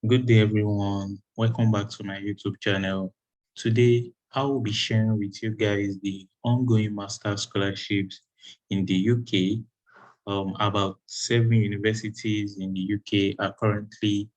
Good day, everyone. Welcome back to my YouTube channel. Today, I will be sharing with you guys the ongoing master scholarships in the UK. About 7 universities in the UK are currently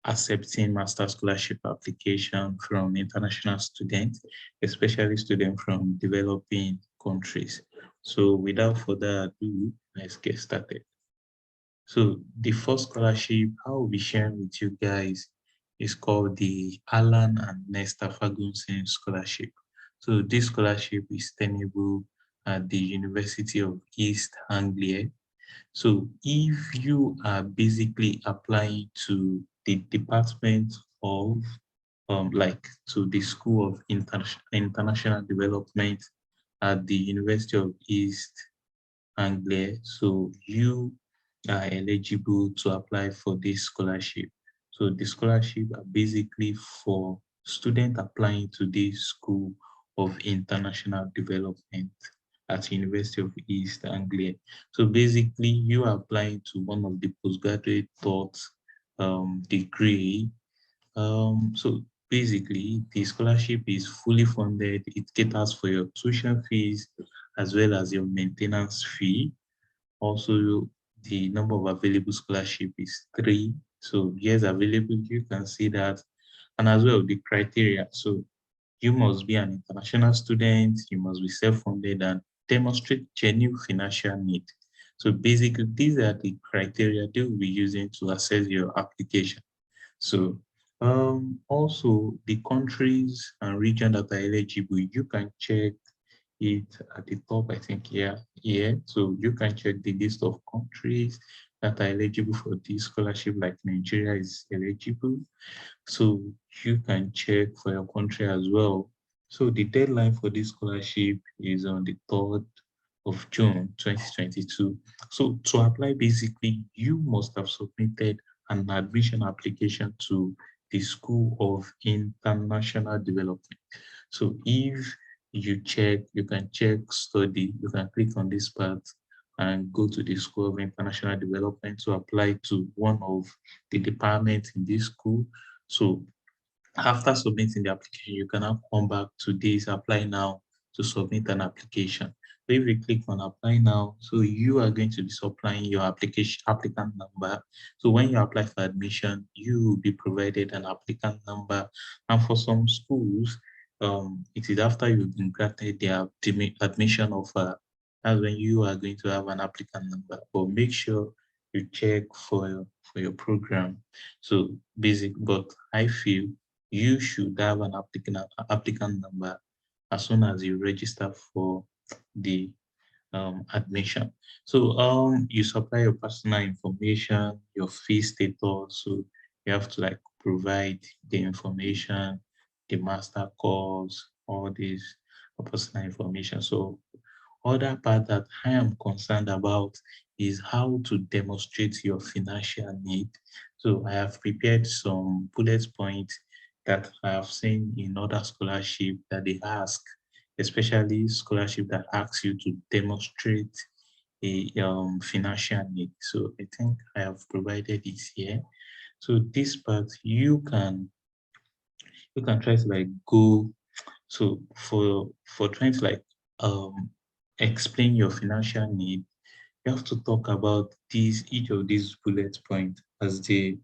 accepting master scholarship application from international students, especially students from developing countries. So, without further ado, let's get started. So the first scholarship I will be sharing with you guys is called the Alan and Nesta Fagon Scholarship. So this scholarship is tenable at the University of East Anglia. So if you are basically applying to the Department of like to the School of International Development at the University of East Anglia, so you are eligible to apply for this scholarship. So the scholarship are basically for students applying to this School of International Development at University of East Anglia. So basically, you are applying to one of the postgraduate taught degree. So basically, the scholarship is fully funded. It caters for your tuition fees as well as your maintenance fee. Also, the number of available scholarship is 3. So years available, you can see that. And as well, the criteria. So you must be an international student, you must be self-funded and demonstrate genuine financial need. So basically, these are the criteria they will be using to assess your application. So also the countries and region that are eligible, you can check it at the top, I think, here. So you can check the list of countries that are eligible for this scholarship, like Nigeria is eligible. So you can check for your country as well. So the deadline for this scholarship is on the 3rd of June 2022. So to apply, basically, you must have submitted an admission application to the School of International Development. So if you can check study, you can click on this part and go to the School of International Development to apply to one of the departments in this school. So after submitting the application, you can now come back to this apply now to submit an application. So if you click on apply now, so you are going to be supplying your application applicant number. So when you apply for admission, you will be provided an applicant number. And for some schools, it is after you've been granted the admission offer. That's when you are going to have an applicant number. But make sure you check for your program. So basic, but I feel you should have an applicant number as soon as you register for the admission. So you supply your personal information, your fee status. So you have to like provide the information, the master course, all these personal information. So other part that I am concerned about is how to demonstrate your financial need. So I have prepared some bullet points that I have seen in other scholarship that they ask, especially scholarship that asks you to demonstrate a financial need. So I think I have provided it here. So this part you can try to like go so for trying to like um explain your financial need, you have to talk about these each of these bullet points as they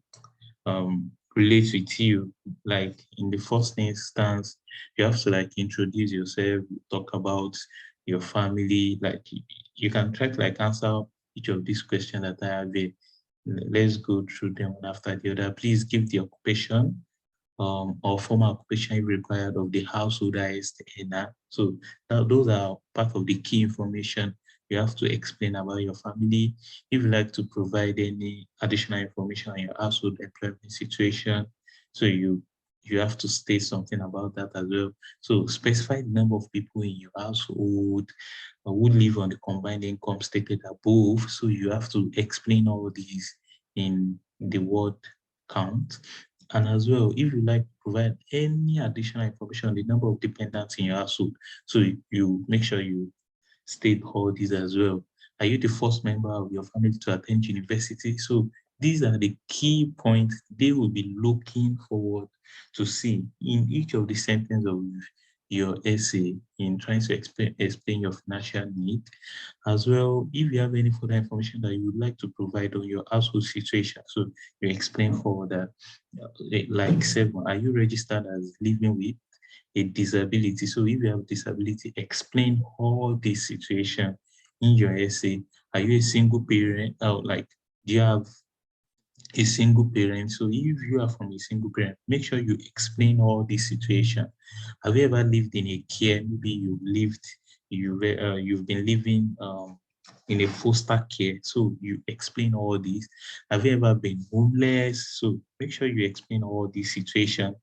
relate with you. Like in the first instance, you have to like introduce yourself, talk about your family, like you can try to like answer each of these questions that I have here. Let's go through them one after the other. Please give the occupation or former occupation if required of the household highest earner. So those are part of the key information you have to explain about your family. If you like to provide any additional information on your household employment situation, so you have to state something about that as well. So specify the number of people in your household who live on the combined income stated above. So you have to explain all these in the word count. And as well, if you like to provide any additional information on the number of dependents in your household, so you make sure you state all these as well. Are you the first member of your family to attend university? So These are the key points they will be looking forward to see in each of the sentences of your essay in trying to explain your financial need. As well, if you have any further information that you would like to provide on your household situation, so you explain further, like 7, are you registered as living with a disability? So if you have disability, explain all this situation in your essay. Are you a single parent? Or like, do you have a single parent? So if you are from a single parent, make sure you explain all this situation. Have you ever lived in a care? Maybe you've been living in a foster care. So you explain all this. Have you ever been homeless? So make sure you explain all this situation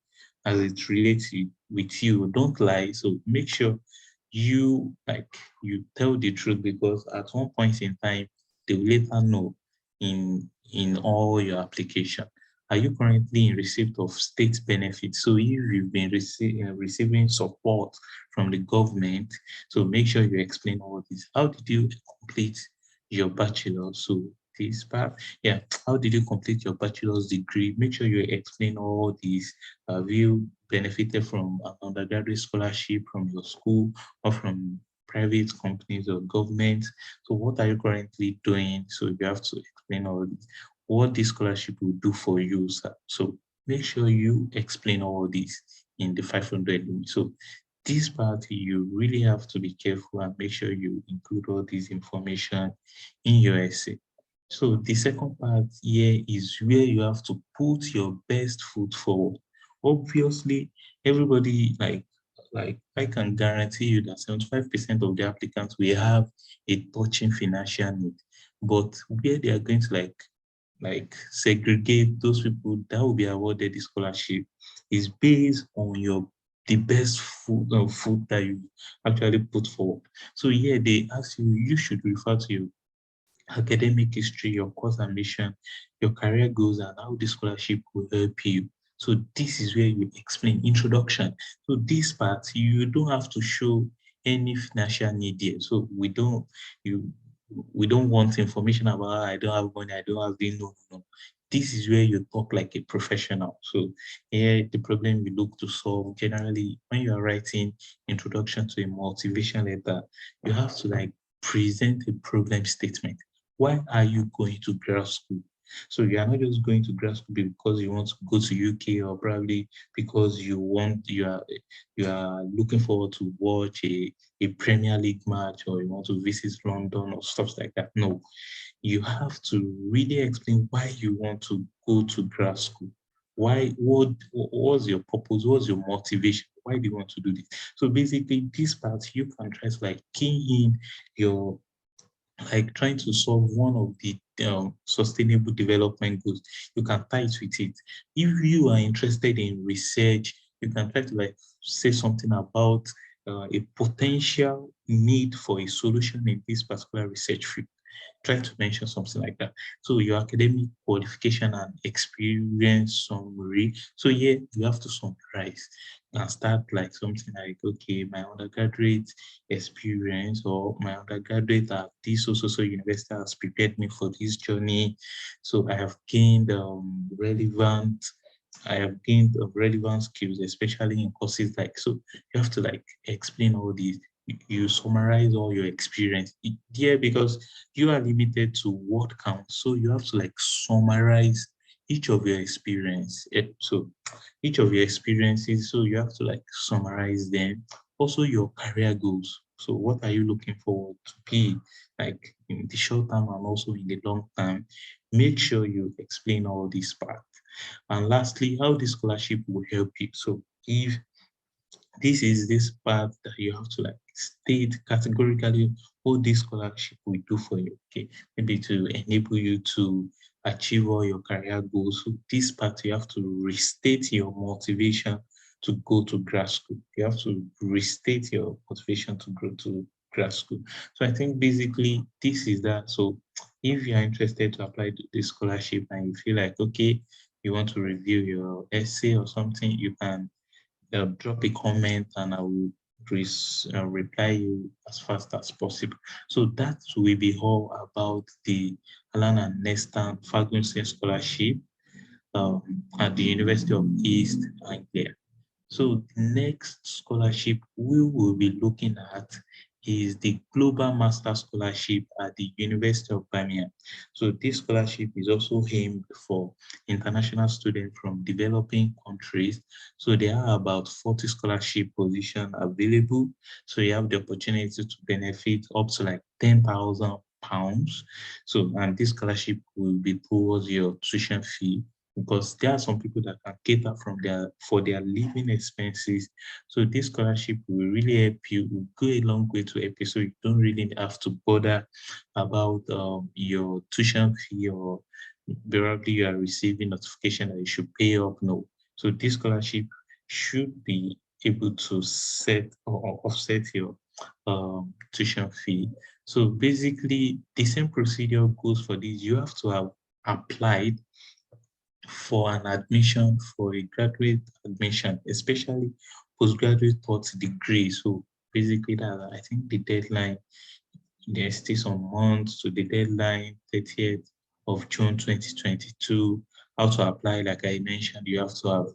as it relates with you. Don't lie. So make sure you tell the truth, because at one point in time they will later know in all your application. Are you currently in receipt of state benefits? So if you've been receiving support from the government, so make sure you explain all this. How did you complete your bachelor? So this part, yeah. How did you complete your bachelor's degree? Make sure you explain all these. Have you benefited from an undergraduate scholarship from your school or from private companies or government? So what are you currently doing? So you have to explain all this. What this scholarship will do for you, sir. So make sure you explain all this in the 500 limit. So this part, you really have to be careful and make sure you include all this information in your essay. So the second part here is where you have to put your best foot forward. Obviously, everybody, like I can guarantee you that 75% of the applicants will have a touching financial need. But where they are going to segregate those people that will be awarded the scholarship is based on the best food that you actually put forward. So yeah, they ask you, you should refer to your academic history, your course ambition, your career goals, and how the scholarship will help you. So this is where you explain introduction. So this part, you don't have to show any financial need here. So you we don't want information about I don't have money, I don't have the no, no. This is where you talk like a professional. So here the problem we look to solve generally when you are writing introduction to a motivation letter, you have to present a problem statement. Why are you going to grad school? So you are not just going to grad school because you want to go to UK, or probably because you are looking forward to watch a Premier League match, or you want to visit London or stuff like that. No, you have to really explain why you want to go to grad school. Why? What was your purpose? What's your motivation? Why do you want to do this? So basically, this part you can try to key in your trying to solve one of the sustainable development goals. You can tie it with it. If you are interested in research, you can try to say something about a potential need for a solution in this particular research field. Try to mention something like that. So your academic qualification and experience summary. So yeah, you have to summarize and start something like, okay, my undergraduate experience, or my undergraduate at this so university has prepared me for this journey. So I have gained relevant skills, especially in courses so you have to explain all these. You summarize all your experience. Yeah, because you are limited to what counts. So you have to summarize each of your experience. So each of your experiences, so you have to summarize them. Also your career goals. So what are you looking forward to be in the short term and also in the long term? Make sure you explain all these parts. And lastly, how the scholarship will help you. So if this part that you have to state categorically what this scholarship will do for you. Okay, maybe to enable you to achieve all your career goals. So this part you have to restate your motivation to go to grad school. You have to restate your motivation to go to grad school. So I think basically this is that. So if you are interested to apply to this scholarship and you feel like okay, you want to review your essay or something, you can drop a comment and I will reply you as fast as possible. So that will be all about the Alan and Nesta Fagon Scholarship at the University of East Anglia. So the next scholarship we will be looking at is the Global Master Scholarship at the University of Birmingham. So this scholarship is also aimed for international students from developing countries. So there are about 40 scholarship positions available. So you have the opportunity to benefit up to like £10,000. So, and this scholarship will be towards your tuition fee, because there are some people that can cater for their living expenses. So this scholarship will really help you, will go a long way to help you. So you don't really have to bother about your tuition fee, or probably you are receiving notification that you should pay up. No. So this scholarship should be able to set or offset your tuition fee. So basically, the same procedure goes for this. You have to have applied for an admission, for a graduate admission, especially postgraduate third degree. So basically that, I think the deadline, there's still some months to the deadline, 30th of June 2022. How to apply, like I mentioned, you have to have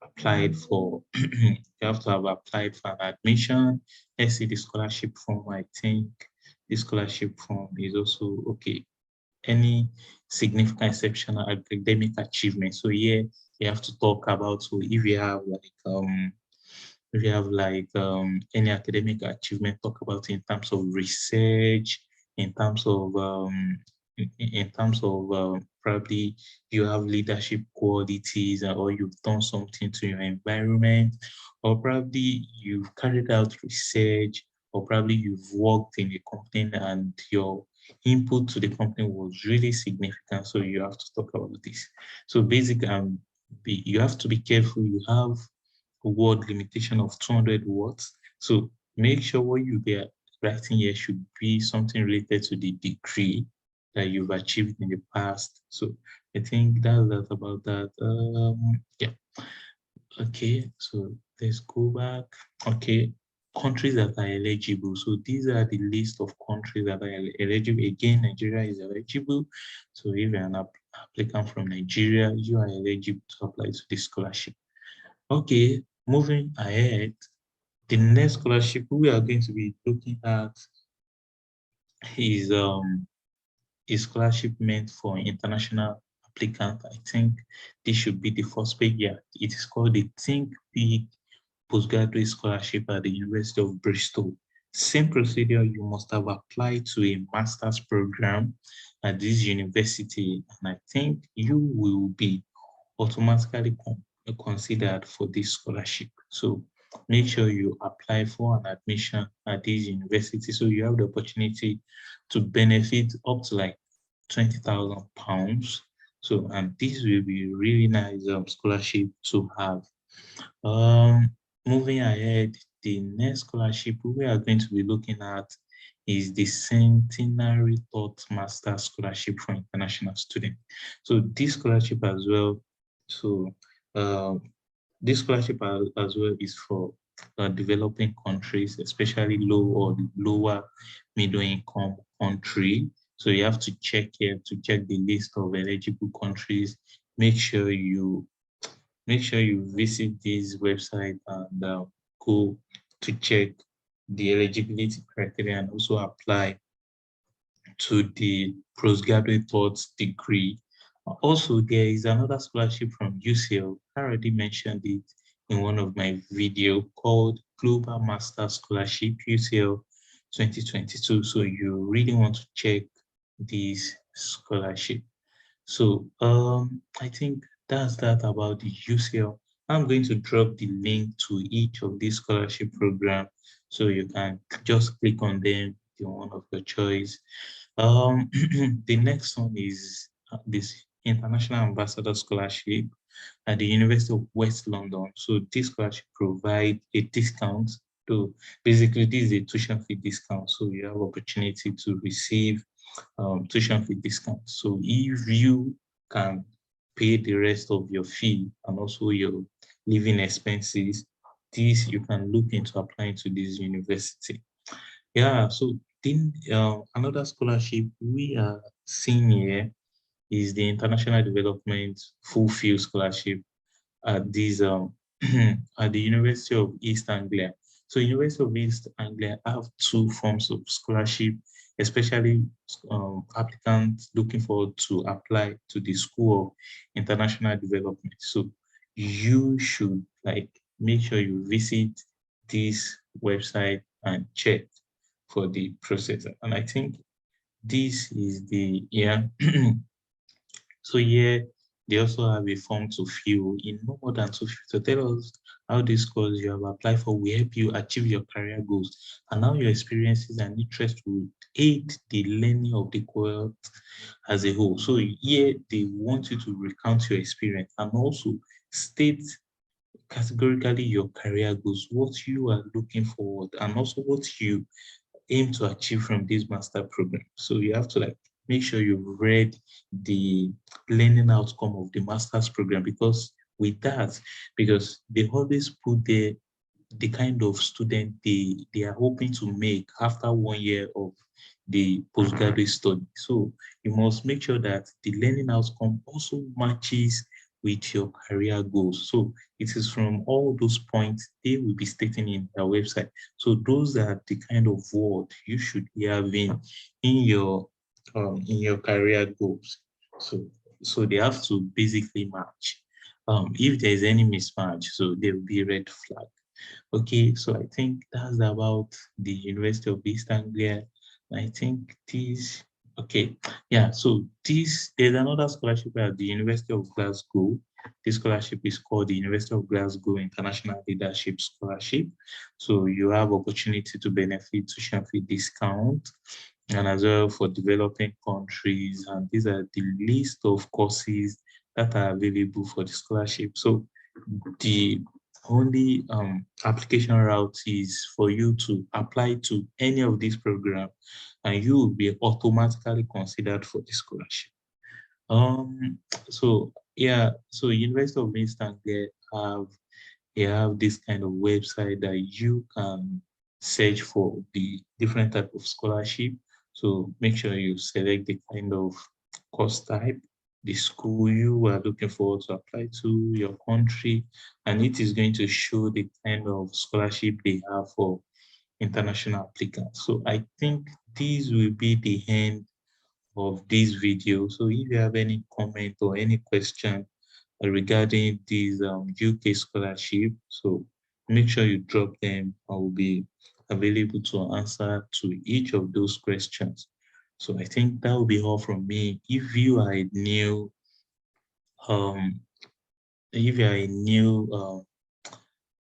applied for you have to have applied for an admission. Let's see the scholarship form. I think the scholarship form is also okay. Any significant exceptional academic achievement. So here you have to talk about, so if you have like any academic achievement, talk about in terms of research, in terms of probably you have leadership qualities, or you've done something to your environment, or probably you've carried out research, or probably you've worked in a company and your input to the company was really significant. So you have to talk about this. So basically, you have to be careful. You have a word limitation of 200 words. So make sure what you be writing here should be something related to the degree that you've achieved in the past. So I think that's about that. Yeah. Okay, so let's go back. Okay, countries that are eligible. So these are the list of countries that are eligible. Again, Nigeria is eligible. So if you're an applicant from Nigeria, you are eligible to apply to this scholarship. Okay, moving ahead, the next scholarship we are going to be looking at is a scholarship meant for international applicant. I think this should be the first page. Yeah, it is called the Think Big Postgraduate Scholarship at the University of Bristol. Same procedure, you must have applied to a master's program at this university, and I think you will be automatically considered for this scholarship. So make sure you apply for an admission at this university, so you have the opportunity to benefit up to like £20,000. So, and this will be really nice scholarship to have. Um, Moving ahead, the next scholarship we are going to be looking at is the Centenary Thought Master Scholarship for International Students. So this scholarship as well, so uh, this scholarship as well is for developing countries, especially low or lower middle income country. So you have to check here to check the list of eligible countries. Make sure you visit this website and go to check the eligibility criteria and also apply to the postgraduate thoughts degree. Also, there is another scholarship from UCL. I already mentioned it in one of my videos called Global Master Scholarship UCL 2022. So you really want to check this scholarship. So I think that's that about the UCL. I'm going to drop the link to each of these scholarship programs, so you can just click on them, the one of your choice. The next one is this International Ambassador Scholarship at the University of West London. So this scholarship provides a discount. So basically, this is a tuition fee discount. So you have opportunity to receive tuition fee discount. So if you can pay the rest of your fee and also your living expenses, this you can look into applying to this university. Yeah, so then another scholarship we are seeing here is the International Development Full Field Scholarship at these at the University of East Anglia. So University of East Anglia have two forms of scholarship, especially applicants looking forward to apply to the School of International Development. So you should like make sure you visit this website and check for the process. And I think this is the So here they also have a form to fill in no more than 250. So tell us how this course you have applied for will help you achieve your career goals and how your experiences and interests will aid the learning of the course as a whole. So here they want you to recount your experience and also state categorically your career goals, what you are looking forward, and also what you aim to achieve from this master program. So you have to like make sure you've read the learning outcome of the master's program because with that, because they always put the kind of student they are hoping to make after 1 year of the postgraduate study. So you must make sure that the learning outcome also matches with your career goals. So it is from all those points they will be stating in their website. So those are the kind of word you should be having in your career goals. So so they have to basically match. If there is any mismatch, so there will be red flag. Okay, so I think that's about the University of East Anglia. I think this, okay, yeah, so there's another scholarship at the University of Glasgow. This scholarship is called the University of Glasgow International Leadership Scholarship. So you have opportunity to benefit tuition fee discount and as well for developing countries. And these are the list of courses that are available for the scholarship. So the only application route is for you to apply to any of these programs and you will be automatically considered for the scholarship. Um, so yeah, so University of Minnesota they have this kind of website that you can search for the different type of scholarship. So make sure you select the kind of course type, the school you are looking forward to apply to, your country, and it is going to show the kind of scholarship they have for international applicants. So I think this will be the end of this video. So if you have any comment or any question regarding this UK scholarship, so make sure you drop them. I will be available to answer to each of those questions. So I think that will be all from me. Um, if you are a new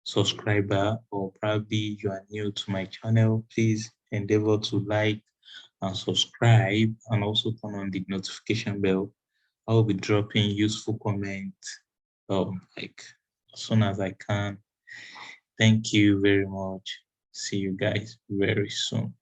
subscriber or probably you are new to my channel, please endeavor to like and subscribe and also turn on the notification bell. I will be dropping useful comments like as soon as I can. Thank you very much. See you guys very soon.